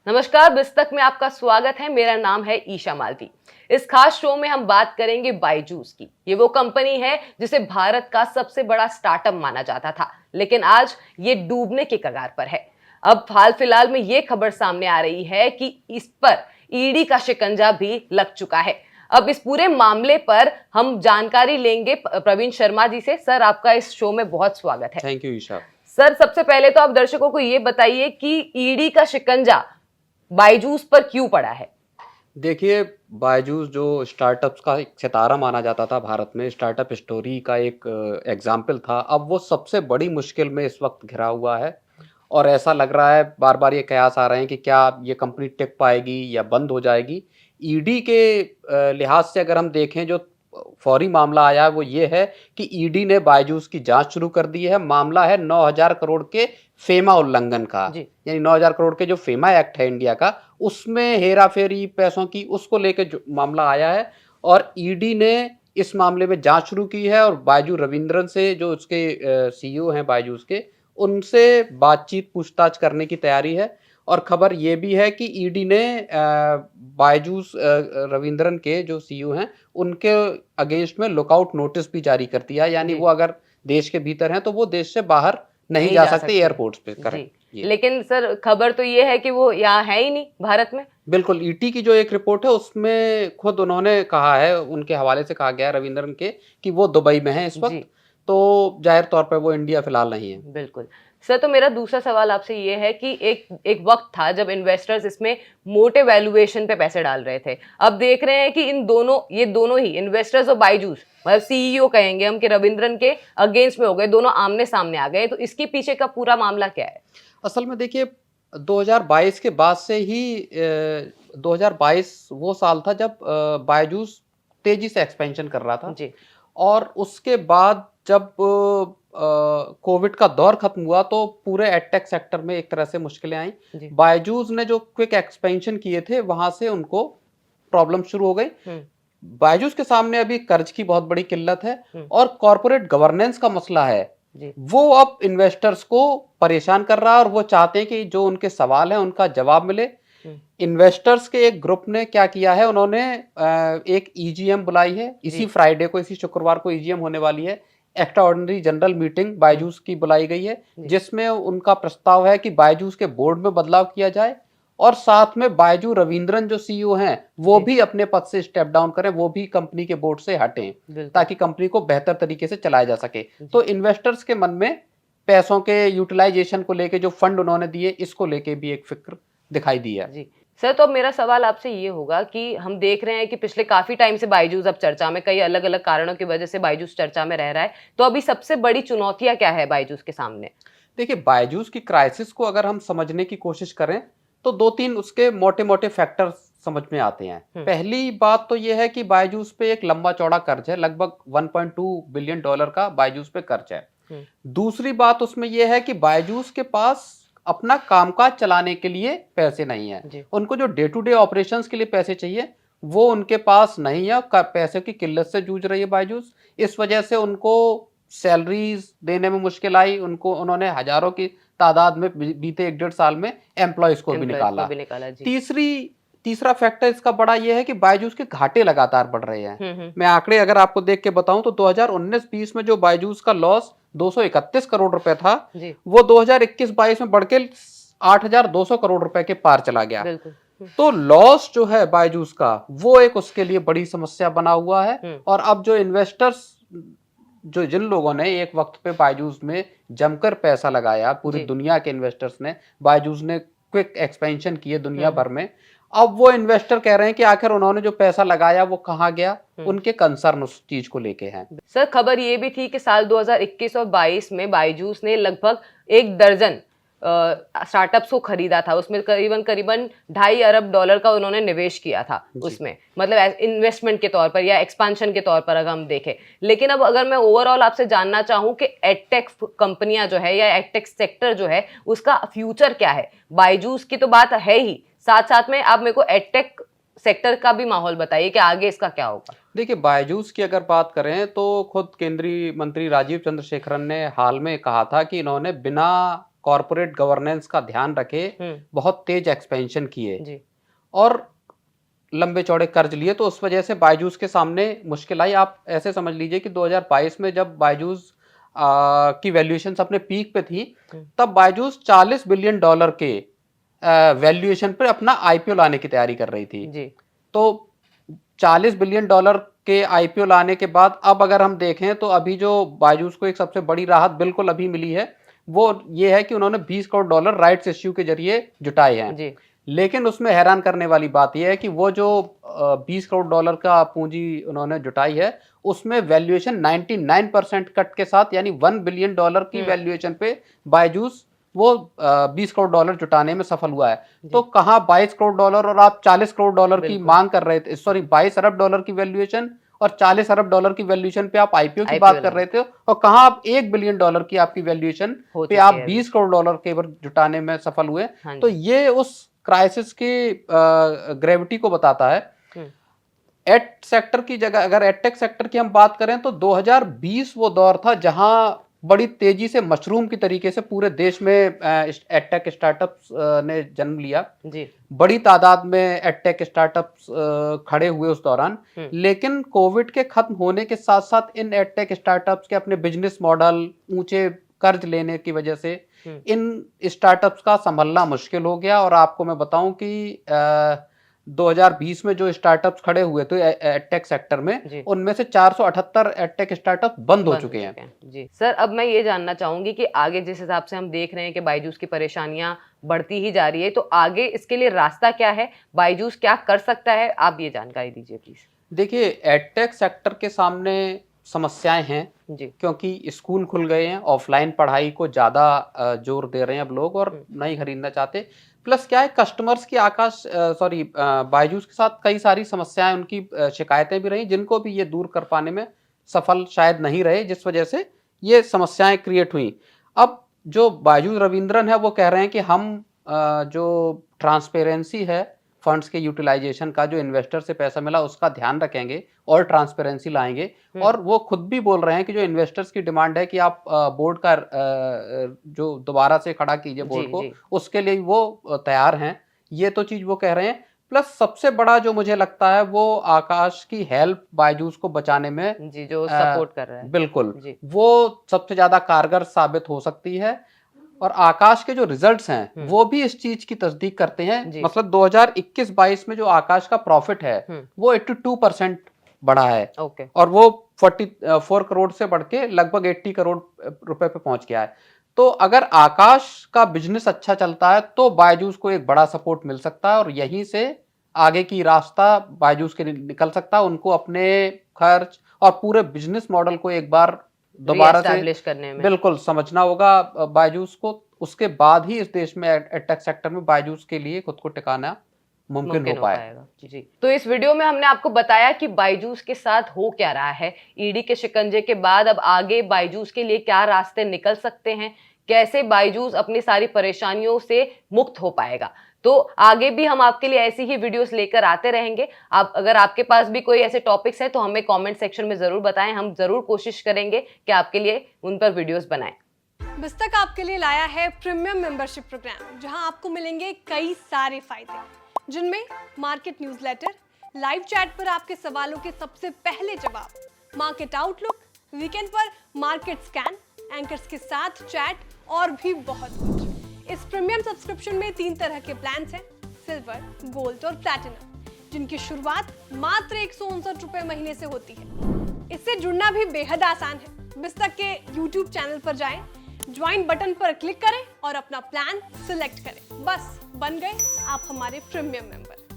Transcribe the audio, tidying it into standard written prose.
नमस्कार, बिस्तक में आपका स्वागत है। मेरा नाम है ईशा मालवी। इस खास शो में हम बात करेंगे बायजूस की। ये वो कंपनी है जिसे भारत का सबसे बड़ा स्टार्टअप माना जाता था, लेकिन आज ये डूबने के कगार पर है। अब हाल फिलहाल में ये खबर सामने आ रही है कि इस पर ईडी का शिकंजा भी लग चुका है। अब इस पूरे मामले पर हम जानकारी लेंगे प्रवीण शर्मा जी से। सर, आपका इस शो में बहुत स्वागत है। Thank you Isha. सर, सबसे पहले तो आप दर्शकों को ये बताइए कि ईडी का शिकंजा बायजूस पर क्यों पड़ा है। देखिए, बायजूस जो स्टार्टअप्स का एक सितारा माना जाता था भारत में, स्टार्टअप स्टोरी का एक एग्जाम्पल था, अब वो सबसे बड़ी मुश्किल में इस वक्त घिरा हुआ है। और ऐसा लग रहा है, बार बार ये कयास आ रहे हैं कि क्या ये कंपनी टिक पाएगी या बंद हो जाएगी। ईडी के लिहाज से अगर हम देखें, जो फौरी मामला आया है वो ये है कि ईडी ने बायजूस की जांच शुरू कर दी है। मामला है 9,000 करोड़ के फेमा उल्लंघन का, यानी 9,000 करोड़ के जो फेमा एक्ट है इंडिया का, उसमें हेरा फेरी पैसों की, उसको लेके जो मामला आया है। और ईडी ने इस मामले में जांच शुरू की है और बायजू रविंद्रन से, जो उसके सीईओ हैं बायजूस के, उनसे बातचीत पूछताछ करने की तैयारी है। और खबर ये भी है कि ईडी ने बायजूस रविंद्रन के जो सीईओ हैं उनके अगेंस्ट में लुकआउट नोटिस भी जारी कर दिया, यानी वो अगर देश के भीतर हैं तो वो देश से बाहर नहीं जा सकते एयरपोर्ट्स पे। करेक्ट। लेकिन सर, खबर तो ये है कि वो यहाँ है ही नहीं भारत में। बिल्कुल, ईटी की जो एक रिपोर्ट है उसमें खुद उन्होंने कहा है, उनके हवाले से कहा गया है रविंद्रन के, कि वो दुबई में है इस वक्त। तो जाहिर तौर पर वो इंडिया फिलहाल नहीं है। बिल्कुल सर, तो मेरा दूसरा सवाल आपसे ये है कि एक वक्त था जब इन्वेस्टर्स इसमें मोटे वैल्यूएशन पे पैसे डाल रहे थे। अब देख रहे हैं कि ये दोनों ही इन्वेस्टर्स और बायजूस, मतलब सीईओ कहेंगे हम, कि रविंद्रन के अगेंस्ट में हो गए, दोनों आमने सामने आ गए। तो इसके पीछे का पूरा मामला क्या है? असल में देखिए, 2022 के बाद से ही 2022 वो साल था जब बायजूस तेजी से एक्सपेंशन कर रहा था जी। और उसके बाद जब कोविड का दौर खत्म हुआ तो पूरे एडटेक सेक्टर में एक तरह से मुश्किलें आई। बायजूस ने जो क्विक एक्सपेंशन किए थे वहां से उनको प्रॉब्लम शुरू हो गई। बायजूस के सामने अभी कर्ज की बहुत बड़ी किल्लत है और कॉर्पोरेट गवर्नेंस का मसला है। वो अब इन्वेस्टर्स को परेशान कर रहा है और वो चाहते हैं कि जो उनके सवाल हैं उनका जवाब मिले। इन्वेस्टर्स के एक ग्रुप ने क्या किया है, उन्होंने एक ईजीएम बुलाई है। इसी फ्राइडे को, इसी शुक्रवार को ईजीएम होने वाली है। Extra ordinary general meeting Byju's की बुलाई गई है, जिसमें उनका प्रस्ताव है कि बायजूस के बोर्ड में बदलाव किया जाए और साथ में बायजू रविंद्रन जो सीईओ हैं वो भी अपने पद से स्टेप डाउन करें, वो भी कंपनी के बोर्ड से हटें, ताकि कंपनी को बेहतर तरीके से चलाया जा सके। तो इन्वेस्टर्स के मन में पैसों के यूटिलाइजेशन को लेके, जो फंड उन्होंने दिए, इसको लेके भी एक फिक्र दिखाई दी है। जी सर, तो अब मेरा सवाल आपसे ये होगा कि हम देख रहे हैं कि पिछले काफी टाइम से बायजूस अब चर्चा में, कई अलग अलग कारणों की वजह से बायजूस चर्चा में रह रहा है। तो अभी सबसे बड़ी चुनौतियां क्या है बायजूस के सामने? देखिए, बायजूस की क्राइसिस को अगर हम समझने की कोशिश करें तो दो तीन उसके मोटे मोटे फैक्टर्स समझ में आते हैं। पहली बात तो यह है कि बायजूस पे एक लंबा चौड़ा कर्ज है, लगभग 1.2 बिलियन डॉलर का बायजूस पे कर्ज है। दूसरी बात उसमें यह है कि बायजूस के पास अपना कामकाज चलाने के लिए पैसे नहीं है। उनको जो डे टू डे ऑपरेशंस के लिए पैसे चाहिए वो उनके पास नहीं है। पैसे की किल्लत से जूझ रही है बायजूस। इस वजह से उनको सैलरीज देने में मुश्किल आई। उन्होंने हजारों की तादाद में बीते 1.5 साल में एम्प्लॉयज को भी निकाला। तीसरा फैक्टर इसका बड़ा यह है कि बायजूस के घाटे लगातार बढ़ रहे हैं। मैं आंकड़े अगर आपको देख के बताऊं तो 2019-20 में जो बायजूस का लॉस 231 करोड़ रुपए था, वो 2021-22 में बढ़ के 8,200 करोड़ रुपए के पार चला गया। तो लॉस जो है बायजूस का, वो एक उसके लिए बड़ी समस्या बना हुआ है। और अब जो इन्वेस्टर्स, जो जिन लोगों ने एक वक्त पे बायजूस में जमकर पैसा लगाया, पूरी दुनिया के इन्वेस्टर्स ने, बायजूस ने क्विक एक्सपेंशन किए दुनिया भर में, अब वो इन्वेस्टर कह रहे हैं कि आखिर उन्होंने जो पैसा लगाया वो कहाँ गया। उनके कंसर्न उस चीज को लेके हैं। सर, खबर ये भी थी कि साल 2021 और 22 में बायजूस ने लगभग 1 दर्जन स्टार्टअप्स को खरीदा था। उसमें करीबन $2.5 अरब का उन्होंने निवेश किया था उसमें, मतलब इन्वेस्टमेंट के तौर पर या एक्सपांशन के तौर पर अगर हम देखें। लेकिन अब अगर मैं ओवरऑल आपसे जानना चाहूं कि एडटेक कंपनियां जो है या एडटेक सेक्टर जो है उसका फ्यूचर क्या है। बायजूस की तो बात है ही, साथ साथ में आप मेरे को एडटेक सेक्टर का भी माहौल बताइए कि आगे इसका क्या होगा। देखिए, बायजूस की अगर बात करें तो खुद केंद्रीय मंत्री राजीव चंद्रशेखरन ने हाल में कहा था कि इन्होंने बिना कॉर्पोरेट गवर्नेंस का ध्यान रखे, बहुत तेज एक्सपेंशन किए जी और लंबे चौड़े कर्ज लिए, तो उस वजह से बायजूस के सामने मुश्किल आई। आप ऐसे समझ लीजिए कि 2022 में जब बायजूस की वैल्यूएशन अपने पीक पे थी, तब बायजूस $40 बिलियन के वैल्यूएशन पे अपना आईपीओ लाने की तैयारी कर रही थी जी। तो $40 बिलियन के आईपीओ लाने के बाद अब अगर हम देखें तो अभी जो बायजूस को एक सबसे बड़ी राहत बिल्कुल अभी मिली है, वो ये है कि उन्होंने $20 करोड़ राइट्स इश्यू के जरिए जुटाए हैं जी। लेकिन उसमें हैरान करने वाली बात यह है कि वो जो $20 करोड़ का पूंजी उन्होंने जुटाई है, उसमें वैल्यूएशन 99% कट के साथ, यानी $1 बिलियन की वैल्यूएशन पे बायजूस वो $20 करोड़ जुटाने में सफल हुआ है। तो कहाँ $22 करोड़ और आप $40 करोड़ की मांग कर रहे थे, सॉरी $22 अरब की वैल्यूएशन और $40 अरब की वैल्यूएशन पे आप आईपीओ की बात कर रहे थे, और कहाँ आप $1 बिलियन की आपकी वैल्यूएशन पे आप $20 करोड़ केवल जुटाने में सफल हुए। तो ये उस क्राइसिस की ग्रेविटी को बताता है। एड सेक्टर की जगह अगर एडटेक सेक्टर की हम बात करें तो 2020 वो दौर था जहां बड़ी तेजी से मशरूम की तरीके से पूरे देश में एडटेक स्टार्टअप्स ने जन्म लिया जी। बड़ी तादाद में एडटेक स्टार्टअप्स खड़े हुए उस दौरान, लेकिन कोविड के खत्म होने के साथ साथ इन एडटेक स्टार्टअप्स के अपने बिजनेस मॉडल, ऊंचे कर्ज लेने की वजह से इन स्टार्टअप्स का संभलना मुश्किल हो गया। और आपको मैं बताऊं कि 2020 में जो स्टार्टअप्स खड़े हुए थे एडटेक सेक्टर में, उनमें से 478 एडटेक स्टार्टअप बंद हो चुके हैं। जी सर, अब मैं ये जानना चाहूंगी कि आगे जिस हिसाब से हम देख रहे हैं कि बायजूस की परेशानियां बढ़ती ही जा रही है, तो आगे इसके लिए रास्ता क्या है, बायजूस क्या कर सकता है, आप ये जानकारी दीजिए प्लीज। देखिए, एडटेक सेक्टर के सामने समस्याएं हैं जी, क्योंकि स्कूल खुल गए हैं, ऑफलाइन पढ़ाई को ज्यादा जोर दे रहे हैं अब लोग और नहीं खरीदना चाहते। प्लस क्या है, कस्टमर्स की बायजूस के साथ कई सारी समस्याएं, उनकी शिकायतें भी रही, जिनको भी ये दूर कर पाने में सफल शायद नहीं रहे, जिस वजह से ये समस्याएं क्रिएट हुई। अब जो बायजूस रविंद्रन है वो कह रहे हैं कि हम जो ट्रांसपेरेंसी है फंड्स के यूटिलाइजेशन का, जो इन्वेस्टर से पैसा मिला उसका ध्यान रखेंगे और ट्रांसपेरेंसी लाएंगे। और वो खुद भी बोल रहे हैं कि जो इन्वेस्टर्स की डिमांड है कि आप बोर्ड का जो दोबारा से खड़ा कीजिए बोर्ड को, उसके लिए वो तैयार हैं। ये तो चीज वो कह रहे हैं। प्लस सबसे बड़ा जो मुझे लगता है वो आकाश की हेल्प बायजूस को बचाने में जी, जो सपोर्ट कर रहा है, बिल्कुल वो सबसे ज्यादा कारगर साबित हो सकती है। और आकाश के जो रिजल्ट्स हैं वो भी इस चीज की तस्दीक करते हैं। मतलब 2021-22 में जो आकाश का प्रॉफिट है वो 82% बढ़ा है और वो 44 करोड़ से बढ़ के लगभग 80 करोड़ रुपए पे पहुंच गया है। तो अगर आकाश का बिजनेस अच्छा चलता है तो बायजूस को एक बड़ा सपोर्ट मिल सकता है और यहीं से आगे की रास्ता बायजूस के निकल सकता है। उनको अपने खर्च और पूरे बिजनेस मॉडल को एक बार दोबारा से करने में बिल्कुल समझना होगा बायजूस को। उसके बाद ही इस देश में एडटेक सेक्टर में बायजूस के लिए खुद को टिकाना मुमकिन हो पाएगा जी। तो इस वीडियो में हमने आपको बताया कि बायजूस के साथ हो क्या रहा है, ईडी के शिकंजे के बाद अब आगे बायजूस के लिए क्या रास्ते निकल सकते हैं, कैसे बायजूस अपनी सारी परेशानियों से मुक्त हो पाएगा। तो आगे भी हम आपके लिए ऐसी ही वीडियोस लेकर आते रहेंगे। आप अगर आपके पास भी कोई ऐसे टॉपिक्स है तो हमें कमेंट सेक्शन में जरूर बताएं, हम जरूर कोशिश करेंगे कि आपके लिए उन पर वीडियोस बनाएं। बिस्तक आपके लिए लाया है प्रीमियम मेंबरशिप प्रोग्राम, जहां आपको मिलेंगे कई सारे फायदे, जिनमें मार्केट न्यूज़लेटर, लाइव चैट पर आपके सवालों के सबसे पहले जवाब, मार्केट आउटलुक, वीकेंड पर मार्केट स्कैन, एंकर्स के साथ चैट और भी बहुत कुछ। इस प्रीमियम सब्सक्रिप्शन में 3 तरह के प्लान्स हैं, सिल्वर, गोल्ड और प्लैटिनम, जिनकी शुरुआत मात्र 159 रुपए महीने से होती है। इससे जुड़ना भी बेहद आसान है। बिस्तक के YouTube चैनल पर जाएं, ज्वाइन बटन पर क्लिक करें और अपना प्लान सिलेक्ट करें। बस बन गए आप हमारे प्रीमियम मेंबर।